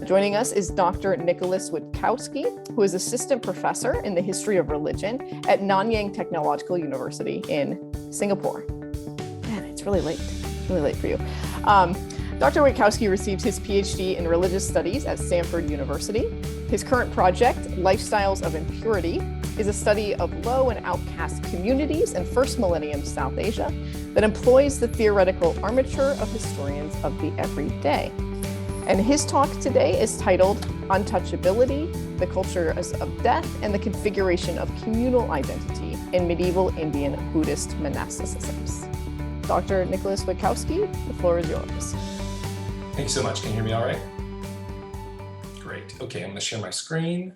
Joining us is Dr. Nicholas Witkowski, who is assistant professor in the history of religion at Nanyang Technological University in Singapore. Man, it's really late for you. Dr. Witkowski received his PhD in religious studies at Stanford University. His current project, Lifestyles of Impurity, is a study of low and outcast communities in first millennium South Asia that employs the theoretical armature of historians of the everyday. And his talk today is titled Untouchability, the Cultures of Death and the Configuration of Communal Identity in Medieval Indian Buddhist Monasticisms. Dr. Nicholas Witkowski, the floor is yours. Thank you so much. Can you hear me all right? Great. Okay, I'm going to share my screen.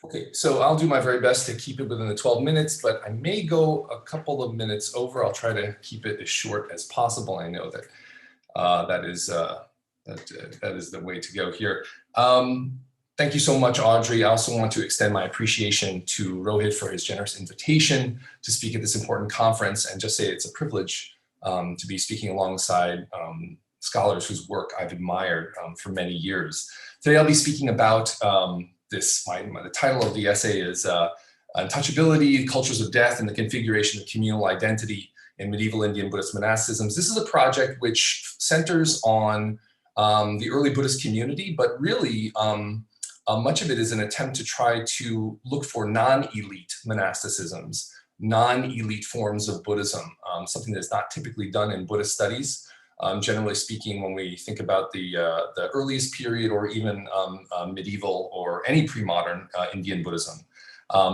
Okay, so I'll do my very best to keep it within the 12 minutes, but I may go a couple of minutes over. I'll try to keep it as short as possible. I know that that is the way to go here. Thank you so much, Audrey. I also want to extend my appreciation to Rohit for his generous invitation to speak at this important conference, and just say it's a privilege to be speaking alongside scholars whose work I've admired for many years. Today I'll be speaking about the title of the essay is Untouchability, Cultures of Death and the Configuration of Communal Identity in Medieval Indian Buddhist Monasticisms. This is a project which centers on the early Buddhist community, but really much of it is an attempt to try to look for non-elite monasticisms, non-elite forms of Buddhism, something that's not typically done in Buddhist studies. Generally speaking, when we think about the earliest period or even medieval or any pre-modern Indian Buddhism.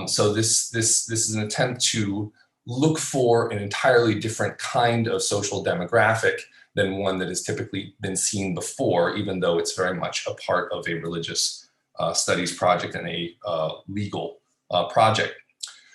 So this is an attempt to look for an entirely different kind of social demographic than one that has typically been seen before, even though it's very much a part of a religious studies project and a legal project.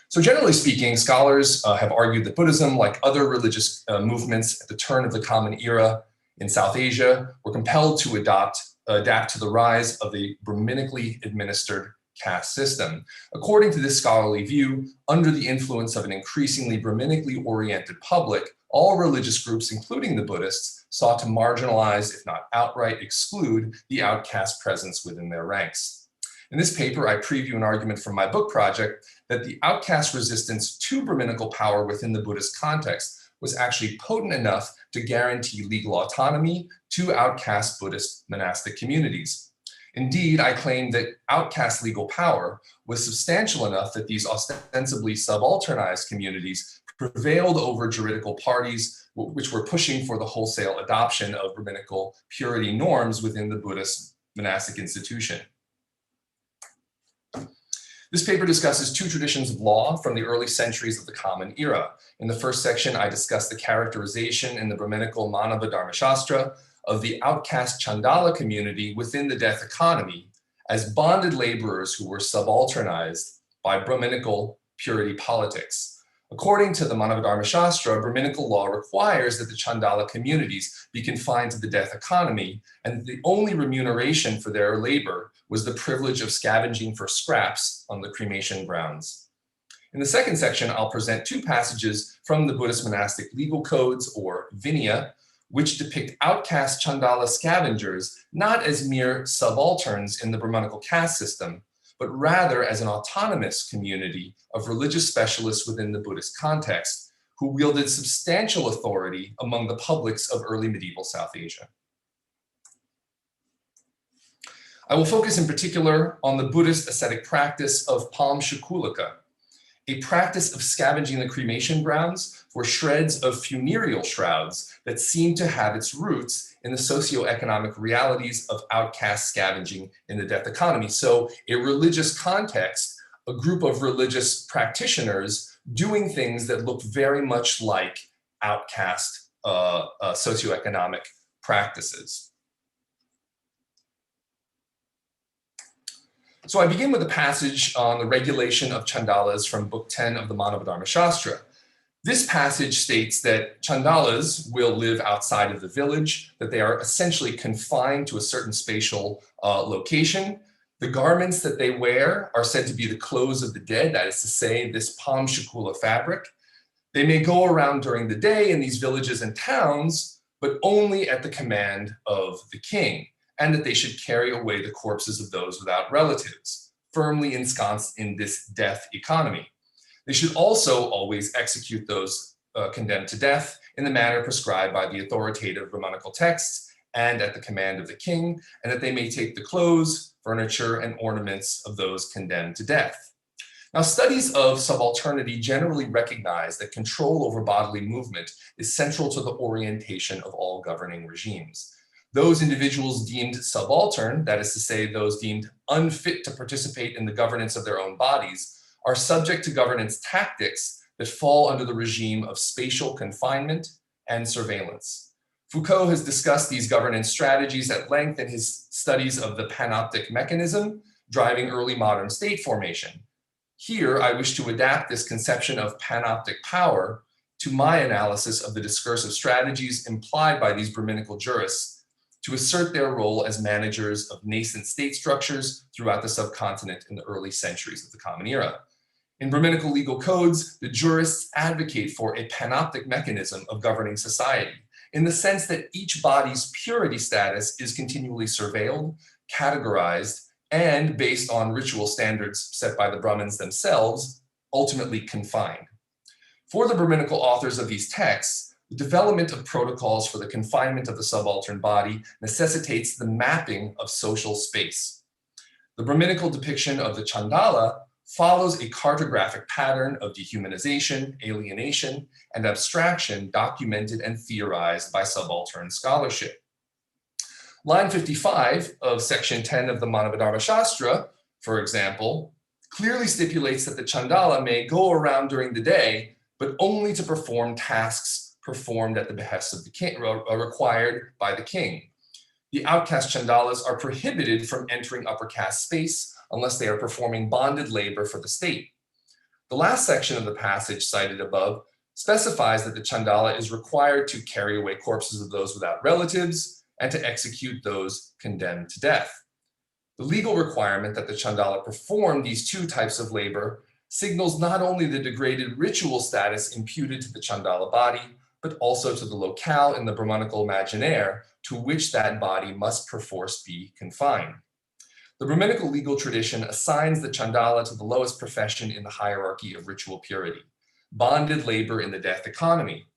So generally speaking, scholars have argued that Buddhism, like other religious movements at the turn of the Common Era in South Asia, were compelled to adapt to the rise of the Brahminically administered caste system. According to this scholarly view, under the influence of an increasingly Brahminically oriented public, all religious groups, including the Buddhists, sought to marginalize, if not outright exclude, the outcast presence within their ranks. In this paper, I preview an argument from my book project that the outcast resistance to Brahminical power within the Buddhist context was actually potent enough to guarantee legal autonomy to outcast Buddhist monastic communities. Indeed, I claim that outcast legal power was substantial enough that these ostensibly subalternized communities prevailed over juridical parties which were pushing for the wholesale adoption of Brahminical purity norms within the Buddhist monastic institution. This paper discusses two traditions of law from the early centuries of the Common Era. In the first section, I discuss the characterization in the Brahminical Manava Dharmashastra of the outcast Chandala community within the death economy as bonded laborers who were subalternized by Brahminical purity politics. According to the Manava Dharmashastra, Brahminical law requires that the Chandala communities be confined to the death economy, and the only remuneration for their labor was the privilege of scavenging for scraps on the cremation grounds. In the second section, I'll present two passages from the Buddhist monastic legal codes, or Vinaya, which depict outcast Chandala scavengers not as mere subalterns in the Brahminical caste system, but rather as an autonomous community of religious specialists within the Buddhist context, who wielded substantial authority among the publics of early medieval South Asia. I will focus in particular on the Buddhist ascetic practice of palm shukulaka, a practice of scavenging the cremation grounds for shreds of funereal shrouds that seem to have its roots in the socioeconomic realities of outcast scavenging in the death economy. So a religious context, a group of religious practitioners doing things that look very much like outcast socioeconomic practices. So I begin with a passage on the regulation of Chandalas from Book 10 of the Manava Dharmashastra. This passage states that Chandalas will live outside of the village, that they are essentially confined to a certain spatial location. The garments that they wear are said to be the clothes of the dead, that is to say, this palm shukula fabric. They may go around during the day in these villages and towns, but only at the command of the king. and that they should carry away the corpses of those without relatives, firmly ensconced in this death economy. They should also always execute those condemned to death in the manner prescribed by the authoritative Brahmanical texts and at the command of the king, and that they may take the clothes, furniture, and ornaments of those condemned to death. Now, studies of subalternity generally recognize that control over bodily movement is central to the orientation of all governing regimes. Those individuals deemed subaltern, that is to say, those deemed unfit to participate in the governance of their own bodies, are subject to governance tactics that fall under the regime of spatial confinement and surveillance. Foucault has discussed these governance strategies at length in his studies of the panoptic mechanism driving early modern state formation. Here, I wish to adapt this conception of panoptic power to my analysis of the discursive strategies implied by these Brahminical jurists to assert their role as managers of nascent state structures throughout the subcontinent in the early centuries of the Common Era. In Brahminical legal codes, the jurists advocate for a panoptic mechanism of governing society, in the sense that each body's purity status is continually surveilled, categorized, and based on ritual standards set by the Brahmins themselves, ultimately confined. For the Brahminical authors of these texts, the development of protocols for the confinement of the subaltern body necessitates the mapping of social space. The Brahminical depiction of the Chandala follows a cartographic pattern of dehumanization, alienation, and abstraction documented and theorized by subaltern scholarship. Line 55 of section 10 of the Manavadharma Shastra, for example, clearly stipulates that the Chandala may go around during the day, but only to perform tasks performed at the behest of the king, required by the king. The outcast Chandalas are prohibited from entering upper caste space unless they are performing bonded labor for the state. The last section of the passage cited above specifies that the Chandala is required to carry away corpses of those without relatives and to execute those condemned to death. The legal requirement that the Chandala perform these two types of labor signals not only the degraded ritual status imputed to the Chandala body, but also to the locale in the Brahmanical imaginaire to which that body must perforce be confined. The Brahminical legal tradition assigns the Chandala to the lowest profession in the hierarchy of ritual purity, bonded labor in the death economy.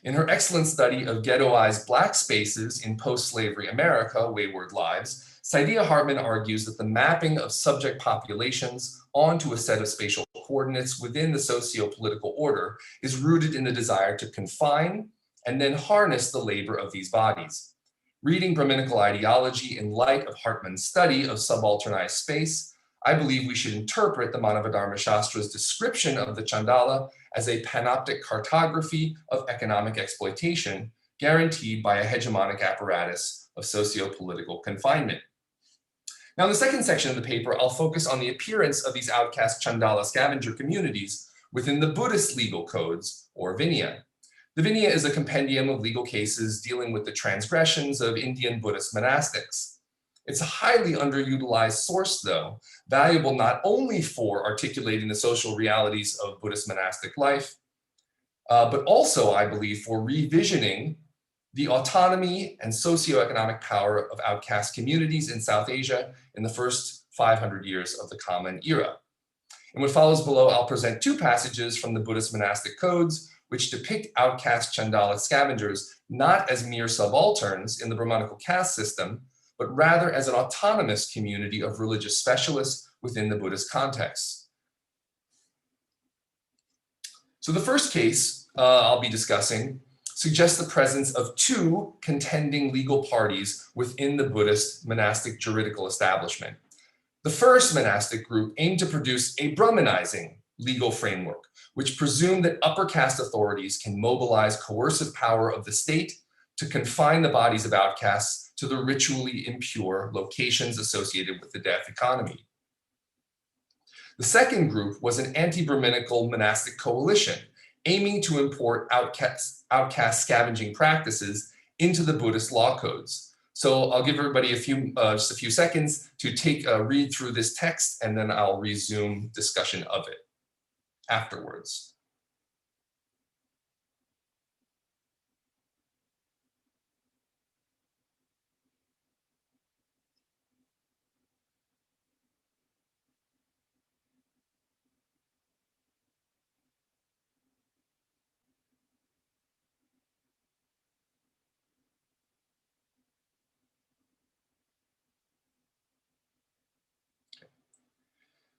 In her excellent study of ghettoized Black spaces in post-slavery America, Wayward Lives, Saidiya Hartman argues that the mapping of subject populations onto a set of spatial coordinates within the socio-political order is rooted in the desire to confine and then harness the labor of these bodies. Reading Brahminical ideology in light of Hartman's study of subalternized space, I believe we should interpret the Manavadharma Shastra's description of the Chandala as a panoptic cartography of economic exploitation guaranteed by a hegemonic apparatus of socio-political confinement. Now, in the second section of the paper, I'll focus on the appearance of these outcast Chandala scavenger communities within the Buddhist legal codes, or Vinaya. The Vinaya is a compendium of legal cases dealing with the transgressions of Indian Buddhist monastics. It's a highly underutilized source, though, valuable not only for articulating the social realities of Buddhist monastic life, but also, I believe, for revisioning the autonomy and socioeconomic power of outcast communities in South Asia in the first 500 years of the Common Era. In what follows below, I'll present two passages from the Buddhist monastic codes which depict outcast Chandala scavengers not as mere subalterns in the Brahmanical caste system, but rather as an autonomous community of religious specialists within the Buddhist context. So the first case I'll be discussing suggests the presence of two contending legal parties within the Buddhist monastic juridical establishment. The first monastic group aimed to produce a Brahmanizing legal framework, which presumed that upper caste authorities can mobilize coercive power of the state to confine the bodies of outcasts to the ritually impure locations associated with the death economy. The second group was an anti-Brahminical monastic coalition aiming to import outcast scavenging practices into the Buddhist law codes. So I'll give everybody just a few seconds to take a read through this text, and then I'll resume discussion of it afterwards.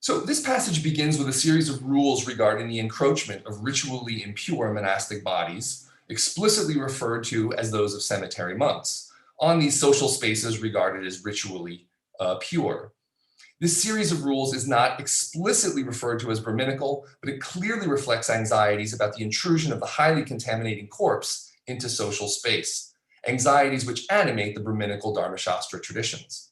So this passage begins with a series of rules regarding the encroachment of ritually impure monastic bodies, explicitly referred to as those of cemetery monks, on these social spaces regarded as ritually pure. This series of rules is not explicitly referred to as Brahminical, but it clearly reflects anxieties about the intrusion of the highly contaminating corpse into social space, anxieties which animate the Brahminical Dharmashastra traditions.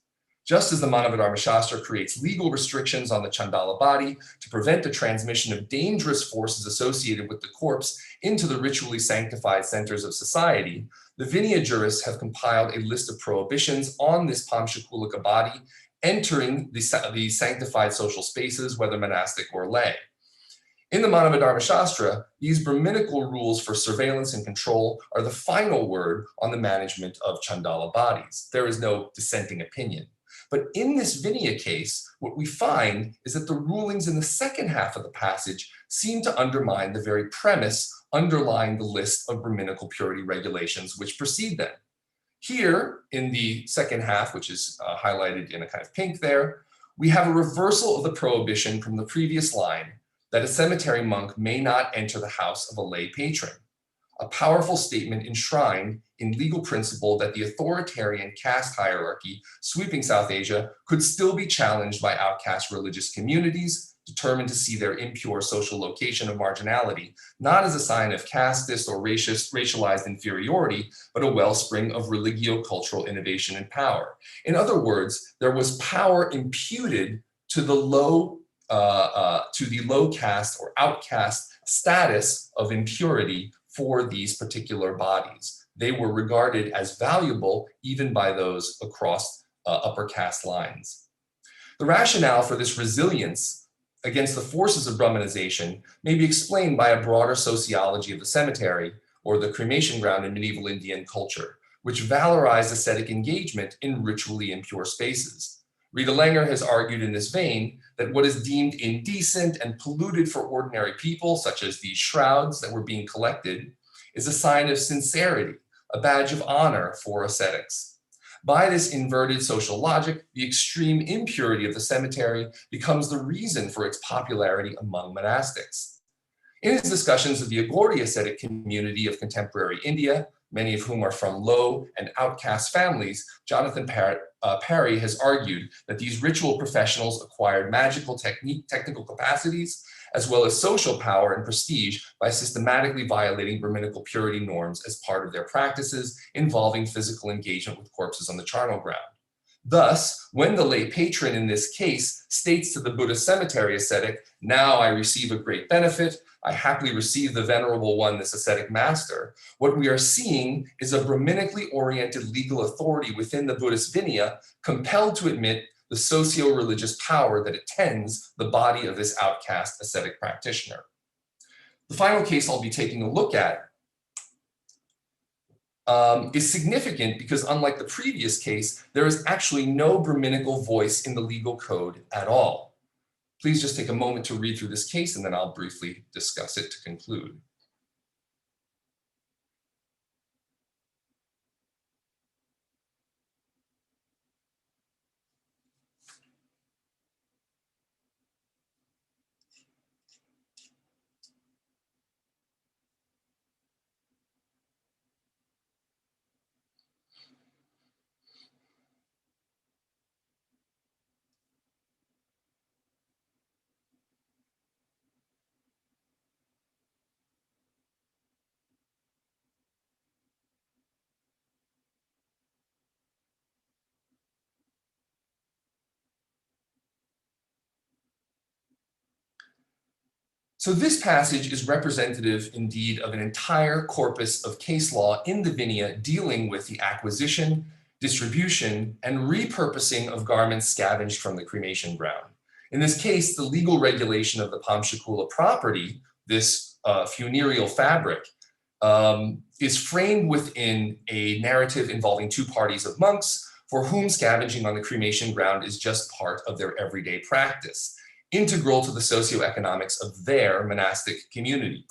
Just as the Manavadharmashastra creates legal restrictions on the Chandala body to prevent the transmission of dangerous forces associated with the corpse into the ritually sanctified centers of society, the Vinaya jurists have compiled a list of prohibitions on this Pamshakulika body entering the sanctified social spaces, whether monastic or lay. In the Manavadharmashastra, these Brahminical rules for surveillance and control are the final word on the management of Chandala bodies. There is no dissenting opinion. But in this Vinaya case, what we find is that the rulings in the second half of the passage seem to undermine the very premise underlying the list of Brahminical purity regulations which precede them. Here, in the second half, which is highlighted in a kind of pink there, we have a reversal of the prohibition from the previous line that a cemetery monk may not enter the house of a lay patron, a powerful statement enshrined in legal principle that the authoritarian caste hierarchy sweeping South Asia could still be challenged by outcast religious communities determined to see their impure social location of marginality, not as a sign of casteist or racialized inferiority, but a wellspring of religio-cultural innovation and power. In other words, there was power imputed to the low caste or outcast status of impurity for these particular bodies. They were regarded as valuable even by those across upper caste lines. The rationale for this resilience against the forces of Brahmanization may be explained by a broader sociology of the cemetery or the cremation ground in medieval Indian culture, which valorized ascetic engagement in ritually impure spaces. Rita Langer has argued in this vein that what is deemed indecent and polluted for ordinary people, such as these shrouds that were being collected, is a sign of sincerity, a badge of honor for ascetics. By this inverted social logic, the extreme impurity of the cemetery becomes the reason for its popularity among monastics. In his discussions of the Agordi ascetic community of contemporary India, many of whom are from low and outcast families, Jonathan Parry has argued that these ritual professionals acquired magical technical capacities, as well as social power and prestige by systematically violating Brahminical purity norms as part of their practices involving physical engagement with corpses on the charnel ground. Thus, when the lay patron in this case states to the Buddhist cemetery ascetic, "Now I receive a great benefit, I happily receive the venerable one, this ascetic master," what we are seeing is a Brahminically oriented legal authority within the Buddhist Vinaya compelled to admit the socio-religious power that attends the body of this outcast ascetic practitioner. The final case I'll be taking a look at is significant because unlike the previous case, there is actually no Brahminical voice in the legal code at all. Please just take a moment to read through this case and then I'll briefly discuss it to conclude. So this passage is representative indeed of an entire corpus of case law in the Vinaya dealing with the acquisition, distribution, and repurposing of garments scavenged from the cremation ground. In this case, the legal regulation of the Pamshakula property, this funereal fabric, is framed within a narrative involving two parties of monks for whom scavenging on the cremation ground is just part of their everyday practice, integral to the socioeconomics of their monastic community.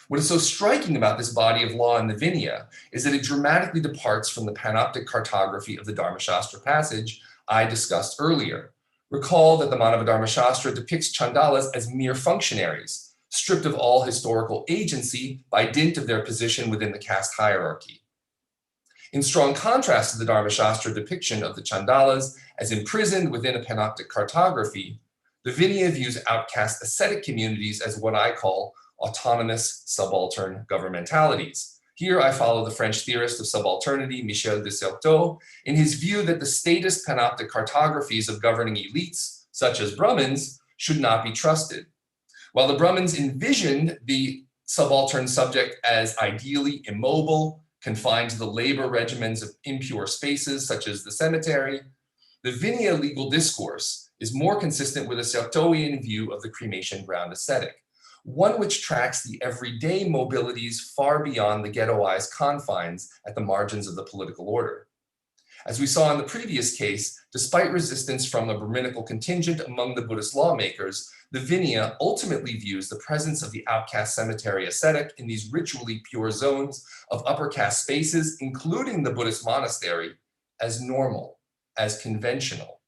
What is so striking about this body of law in the Vinaya is that it dramatically departs from the panoptic cartography of the Dharmashastra passage I discussed earlier. Recall that the Manavadharma Shastra depicts Chandalas as mere functionaries, stripped of all historical agency by dint of their position within the caste hierarchy. In strong contrast to the Dharma Shastra depiction of the Chandalas as imprisoned within a panoptic cartography, the Vinaya views outcast ascetic communities as what I call autonomous subaltern governmentalities. Here I follow the French theorist of subalternity, Michel de Certeau, in his view that the statist panoptic cartographies of governing elites, such as Brahmins, should not be trusted. While the Brahmins envisioned the subaltern subject as ideally immobile, confined to the labor regimens of impure spaces, such as the cemetery, the Vinaya legal discourse is more consistent with a Certeauian view of the cremation ground ascetic, one which tracks the everyday mobilities far beyond the ghettoized confines at the margins of the political order. As we saw in the previous case, despite resistance from a Brahminical contingent among the Buddhist lawmakers, the Vinaya ultimately views the presence of the outcast cemetery ascetic in these ritually pure zones of upper caste spaces, including the Buddhist monastery, as normal, as conventional.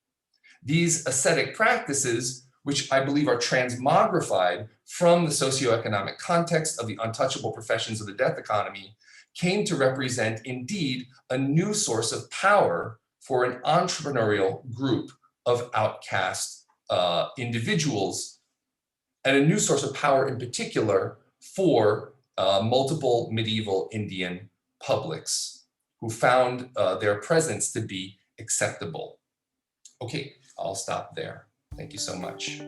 These ascetic practices, which I believe are transmogrified from the socioeconomic context of the untouchable professions of the death economy, came to represent indeed a new source of power for an entrepreneurial group of outcast individuals, and a new source of power in particular for multiple medieval Indian publics who found their presence to be acceptable. Okay, I'll stop there. Thank you so much.